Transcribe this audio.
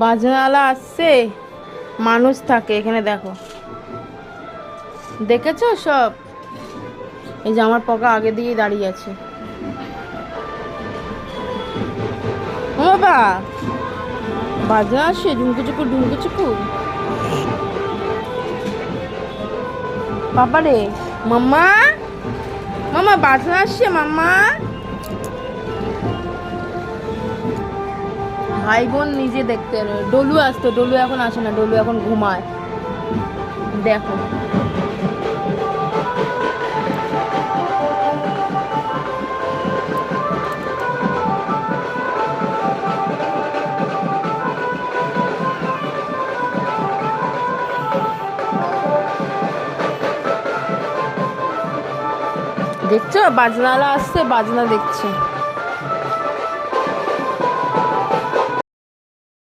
বাজনাওয়ালা আসছে, মানুষ থাকে এখানে। দেখো, দেখেছো সব? এই যে আমার পকা আগে দিয়েই দাঁড়িয়ে আছে। ও বাবা, বাজনা আসছে, ঢুমকু চুকু ঢুমকু চুকু। বাবা রে, মাম্মা মাম্মা, বাজনা আসছে মাম্মা। ভাই বোন নিজে দেখতে ডলু আসতো, ডলু এখন আসে না, ডলু এখন ঘুমায়। দেখো, দেখছো বাজনাওয়ালা আসছে, বাজনা দেখছে।